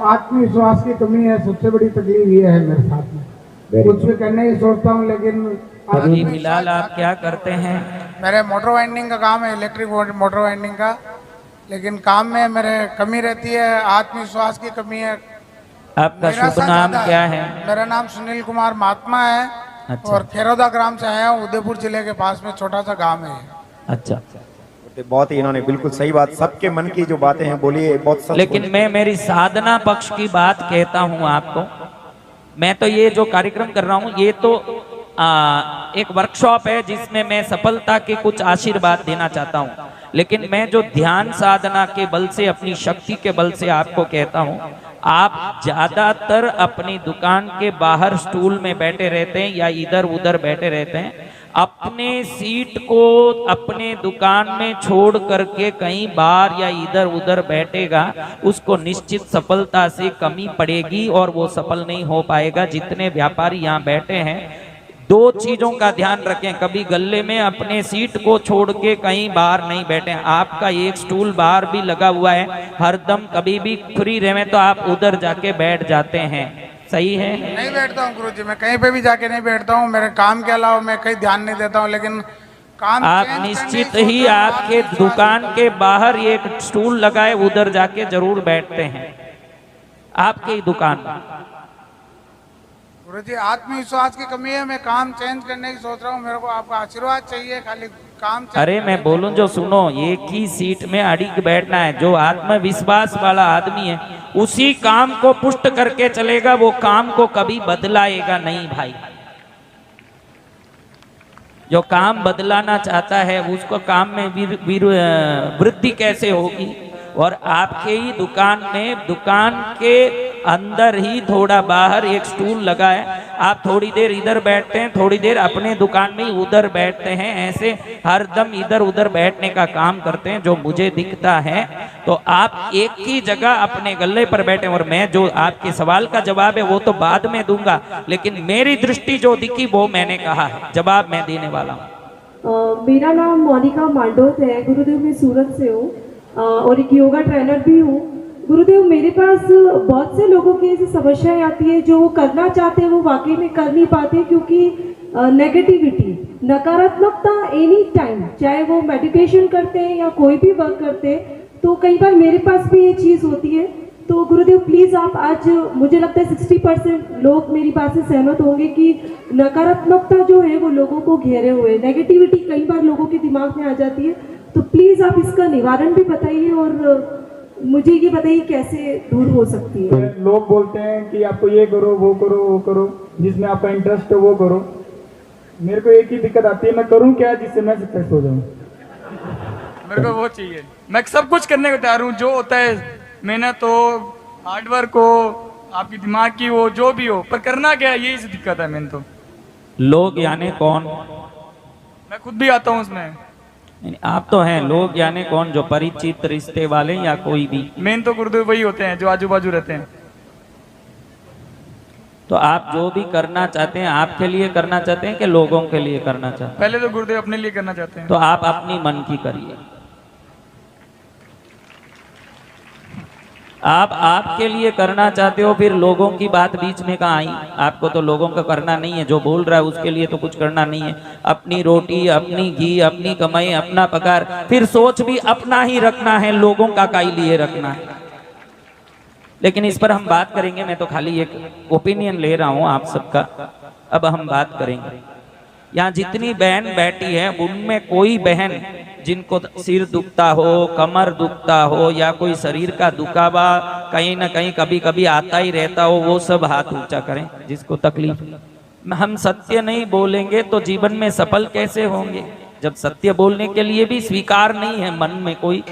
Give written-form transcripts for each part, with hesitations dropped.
आत्मविश्वास की कमी है, सबसे बड़ी तकलीफ ये है मेरे साथ में। कुछ भी करने की सोचता हूँ लेकिन अभी फिलहाल आप क्या करते हैं? मेरे मोटर वाइंडिंग का काम है, इलेक्ट्रिक मोटर वाइंडिंग का, लेकिन काम में मेरे कमी रहती है, आत्मविश्वास की कमी है। आपका शुभ नाम क्या है? मेरा नाम सुनील कुमार महात्मा है। अच्छा। और खेरौदा ग्राम से आया हूँ, उदयपुर जिले के पास में छोटा सा गांव है। अच्छा, बहुत ही इन्होंने बिल्कुल सही बात, सबके मन की जो बातें हैं बोलिए, बहुत सच लेकिन बोली। मैं मेरी साधना पक्ष की बात कहता हूं आपको। मैं तो ये जो कार्यक्रम कर रहा हूं ये तो एक वर्कशॉप है जिसमें मैं सफलता के कुछ आशीर्वाद देना चाहता हूं, लेकिन मैं जो ध्यान साधना के बल से, अपनी शक्ति के बल से आपको कहता हूं, आप ज्यादातर अपनी दुकान के बाहर स्टूल में बैठे रहते हैं या इधर उधर बैठे रहते हैं। अपने सीट को अपने दुकान में छोड़ करके कहीं बाहर या इधर उधर बैठेगा, उसको निश्चित सफलता से कमी पड़ेगी और वो सफल नहीं हो पाएगा। जितने व्यापारी यहाँ बैठे हैं, दो चीजों का ध्यान रखें, कभी गले में अपने सीट को छोड़ के कहीं बाहर नहीं बैठे। आपका एक स्टूल बाहर भी लगा हुआ है, हरदम कभी भी फ्री रहे तो आप उधर जाके बैठ जाते हैं, सही है? नहीं बैठता हूँ गुरुजी, मैं कहीं पे भी जाके नहीं बैठता हूँ, मेरे काम के अलावा मैं कहीं ध्यान नहीं देता हूँ, लेकिन काम आप निश्चित ही आपके दुकान के बाहर एक स्टूल लगाए, उधर जाके जरूर बैठते हैं आपके ही दुकान में। गुरुजी आत्मविश्वास की कमी है, मैं काम चेंज करने की सोच रहा हूँ, मेरे को आपका आशीर्वाद चाहिए, खाली काम। अरे मैं बोलूं जो सुनो, एक ही सीट में अड़िग बैठना है। जो आत्मविश्वास वाला आदमी है उसी काम को पुष्ट करके चलेगा, वो काम को कभी बदलाएगा नहीं भाई। जो काम बदलाना चाहता है उसको काम में वृद्धि कैसे होगी? और आपके ही दुकान में, दुकान के अंदर ही थोड़ा बाहर एक स्टूल लगा है, आप थोड़ी देर इधर बैठते हैं, थोड़ी देर अपने दुकान में उधर बैठते हैं, ऐसे हरदम इधर उधर बैठने का काम करते हैं जो मुझे दिखता है। तो आप एक ही जगह अपने गले पर बैठे। और मैं जो आपके सवाल का जवाब है वो तो बाद में दूंगा, लेकिन मेरी दृष्टि जो दिखी वो मैंने कहा है, जवाब मैं देने वाला हूँ। मेरा नाम मोनिका मांडोत है गुरुदेव, मैं सूरत से हूँ और एक योगा ट्रेनर भी हूँ। गुरुदेव, मेरे पास बहुत से लोगों की ऐसी समस्याएं आती है जो वो करना चाहते हैं वो वाकई में कर नहीं पाते, क्योंकि नेगेटिविटी, नकारात्मकता एनी टाइम, चाहे वो मेडिटेशन करते हैं या कोई भी वर्क करते हैं, तो कई बार मेरे पास भी ये चीज़ होती है। तो गुरुदेव प्लीज़ आप आज, मुझे लगता है 60% लोग मेरी बात से सहमत होंगे कि नकारात्मकता जो है वो लोगों को घेरे हुए, नेगेटिविटी कई बार लोगों के दिमाग में आ जाती है, तो प्लीज़ आप इसका निवारण भी बताइए और मुझे ये बताइए कैसे दूर हो सकती है। लोग बोलते हैं कि आपको ये करो वो करो वो करो, जिसमें आपका इंटरेस्ट है वो करो। मेरे को एक ही दिक्कत आती है, मैं करूं क्या जिससे मैं सक्सेस हो जाऊं? मेरे को वो चाहिए, मैं सब कुछ करने को तैयार हूँ, जो होता है मेहनत हो, हार्डवर्क हो, आपकी दिमाग की हो, जो भी हो, पर करना क्या है, यही दिक्कत है मेन तो। लोग यानी कौन? मैं खुद भी आता हूँ उसमें। आप तो हैं लोग यानी कौन? जो परिचित रिश्ते वाले या कोई भी? मेन तो गुरुदेव वही होते हैं जो आजू बाजू रहते हैं। तो आप जो भी करना चाहते हैं, आपके लिए करना चाहते हैं कि लोगों के लिए करना चाहते हैं? पहले तो गुरुदेव अपने लिए करना चाहते हैं। तो आप अपनी मन की करिए। आप आपके लिए करना चाहते हो, फिर लोगों की बात बीच में कहाँ आई? आपको तो लोगों का करना नहीं है, जो बोल रहा है उसके लिए तो कुछ करना नहीं है। अपनी रोटी, अपनी घी, अपनी कमाई, अपना पगार, फिर सोच भी अपना ही रखना है, लोगों का काई लिए रखना है। लेकिन इस पर हम बात करेंगे, मैं तो खाली एक ओपिनियन ले रहा हूं आप सबका। अब हम बात करेंगे, यहाँ जितनी बहन बैठी है उनमें कोई बहन जिनको सिर दुखता हो, कमर दुखता हो या कोई शरीर का दुखावा कहीं ना कहीं कभी कभी आता ही रहता हो, वो सब हाथ ऊंचा करें जिसको तकलीफ। हम सत्य नहीं बोलेंगे तो जीवन में सफल कैसे होंगे? जब सत्य बोलने के लिए भी स्वीकार नहीं है मन में कोई,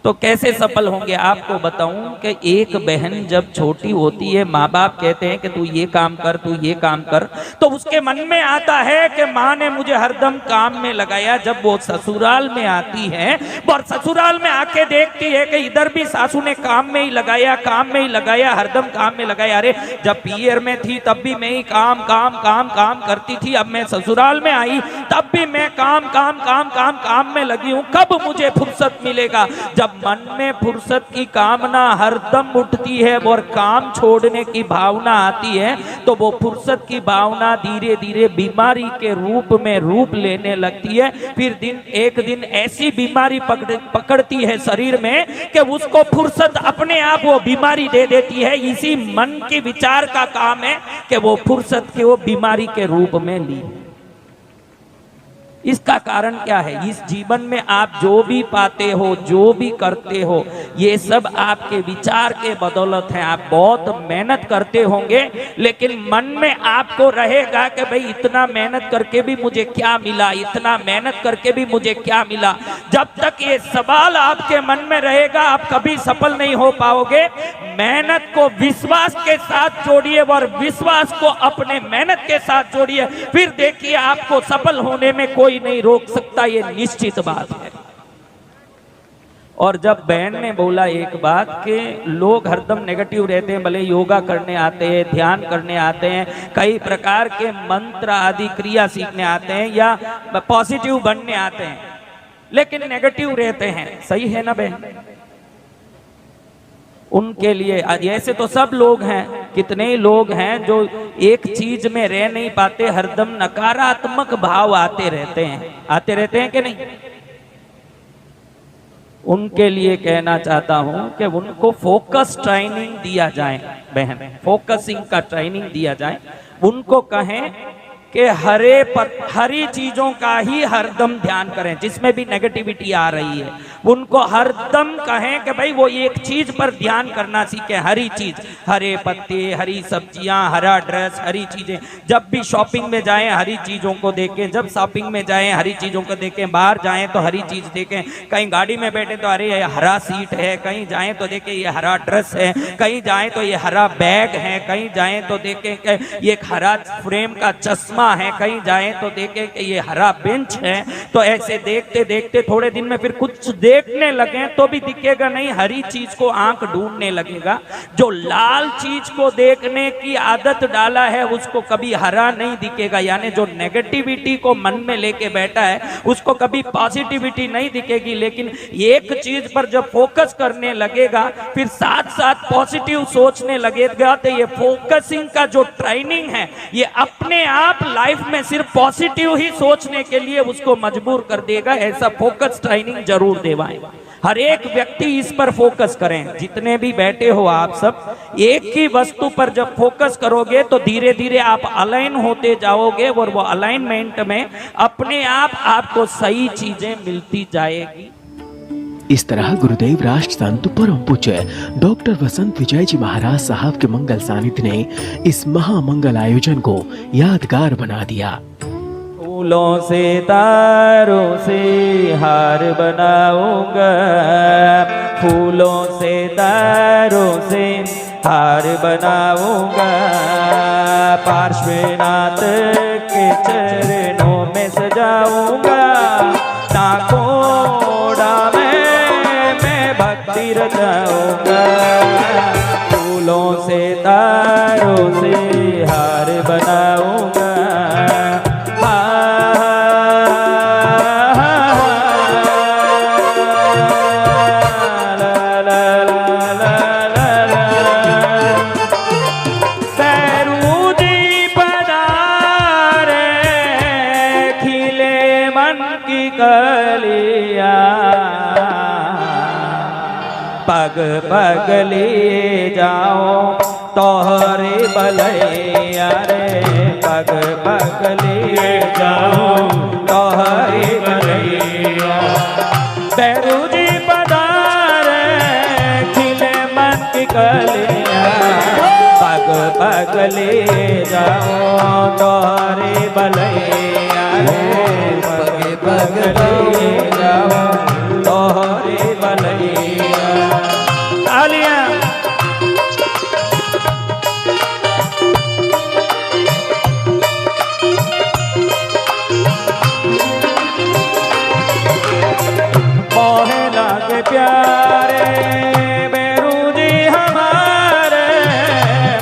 तो कैसे सफल होंगे? आपको बताऊं कि एक बहन जब छोटी होती है, माँ बाप कहते हैं कि तू ये काम कर, तू ये काम कर, तो उसके मन में आता है कि माँ ने मुझे हरदम काम में लगाया। जब वो ससुराल में आती है और ससुराल में आके देखती है कि इधर भी सासू ने काम में ही लगाया, काम में ही लगाया, हरदम काम में लगाया। अरे जब पियर में थी तब भी मैं ही काम काम काम काम करती थी, अब मैं ससुराल में आई तब भी मैं काम काम काम काम काम में लगी हूँ, कब मुझे फुर्सत मिलेगा? जब जब मन में फुर्सत की कामना हरदम उठती है और काम छोड़ने की भावना आती है तो वो फुर्सत की भावना धीरे धीरे बीमारी के रूप में रूप लेने लगती है। फिर एक दिन ऐसी बीमारी पकड़ती है शरीर में कि उसको फुर्सत अपने आप वो बीमारी दे देती है। इसी मन के विचार का काम है कि वो फुर्सत के वो बीमारी के रूप में ली। इसका कारण क्या है? इस जीवन में आप जो भी पाते हो, जो भी करते हो, ये सब आपके विचार के बदौलत है। आप बहुत मेहनत करते होंगे लेकिन मन में आपको रहेगा कि भाई इतना मेहनत करके भी मुझे क्या मिला, इतना मेहनत करके भी मुझे क्या मिला। जब तक ये सवाल आपके मन में रहेगा आप कभी सफल नहीं हो पाओगे। मेहनत को विश्वास के साथ जोड़िए और विश्वास को अपने मेहनत के साथ जोड़िए, फिर देखिए आपको सफल होने में कोई नहीं रोक सकता, ये निश्चित बात है। और जब बहन ने बोला एक बात कि लोग हरदम नेगेटिव रहते हैं, भले योगा करने आते हैं, ध्यान करने आते हैं, कई प्रकार के मंत्र आदि क्रिया सीखने आते हैं या पॉजिटिव बनने आते हैं, लेकिन नेगेटिव रहते हैं। सही है ना बहन? उनके लिए ऐसे तो सब लोग हैं, कितने ही लोग हैं जो एक चीज में रह नहीं पाते, हरदम नकारात्मक भाव आते रहते हैं कि नहीं? उनके लिए कहना चाहता हूं कि उनको फोकस ट्रेनिंग दिया जाए बहन, फोकसिंग का ट्रेनिंग दिया जाए। उनको कहें कि हरी चीजों का ही हरदम ध्यान करें, जिसमें भी नेगेटिविटी आ रही है उनको हरदम कहें कि भाई वो एक चीज पर ध्यान करना सीखे। हरी चीज, हरे पत्ते, हरी सब्जियां, हरा ड्रेस, हरी चीजें। जब भी शॉपिंग में जाएं हरी चीजों को देखें, जब शॉपिंग में जाएं हरी चीजों को देखें, बाहर जाएं तो हरी चीज देखें, कहीं गाड़ी में बैठे तो अरे ये हरा सीट है, कहीं जाएं तो देखें ये हरा ड्रेस है, कहीं जाएं तो ये हरा बैग है, कहीं जाएं तो देखें कि ये हरा फ्रेम का चश्मा है, कहीं जाएं तो देखें कि ये हरा बेंच है। तो ऐसे देखते देखते थोड़े दिन में फिर कुछ देखने लगे तो भी दिखेगा नहीं, हरी चीज को आंख ढूंढने लगेगा। जो लाल चीज को देखने की आदत डाला है उसको कभी हरा नहीं दिखेगा, यानी जो नेगेटिविटी को मन में लेके बैठा है उसको कभी पॉजिटिविटी नहीं दिखेगी। लेकिन एक चीज पर जब फोकस करने लगेगा फिर साथ साथ पॉजिटिव सोचने लगेगा, तो ये फोकसिंग का जो ट्रेनिंग है ये अपने आप लाइफ में सिर्फ पॉजिटिव ही सोचने के लिए उसको मजबूर कर देगा। ऐसा फोकस ट्रेनिंग जरूर देवाएं। हर एक व्यक्ति इस पर फोकस करें। जितने भी बैठे हो आप सब एक ही वस्तु पर जब फोकस करोगे तो धीरे धीरे आप अलाइन होते जाओगे और वो अलाइनमेंट में अपने आप आपको सही चीजें मिलती जाएगी। इस तरह गुरुदेव राष्ट्र संत परम पूज्य डॉक्टर वसंत विजय जी महाराज साहब के मंगल सानिध्य ने इस महामंगल आयोजन को यादगार बना दिया। फूलों से तारों से हार बनाऊंगा, फूलों से तारों से हार बनाऊंगा, पार्श्वनाथ के चरणों में सजाऊंगा, नाकोड़ा मैं भक्ति रचाऊंगा, फूलों से तारों से हार बनाऊंगा। पग पग ले जाओ तोहरे भलैया रे, पग पग ले जाओ तोहरे भलैया। बैरू जी पधारे खिले मन की कलिया, पग पग ले जाओ तोहरे भलैया रे, पग पग ले जाओ तोहरे भलैया। तालियां। मोहे लागे प्यारे बैरू जी हमारे,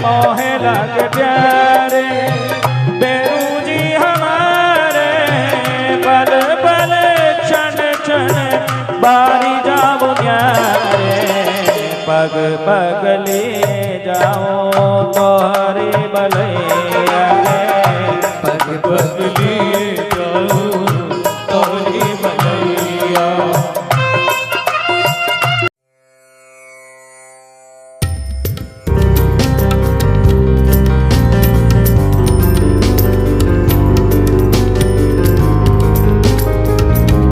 मोहे लागे प्यारे बैरू जी हमारे, पग पग ले जाओ तोहरे भलैया रे पग पग ले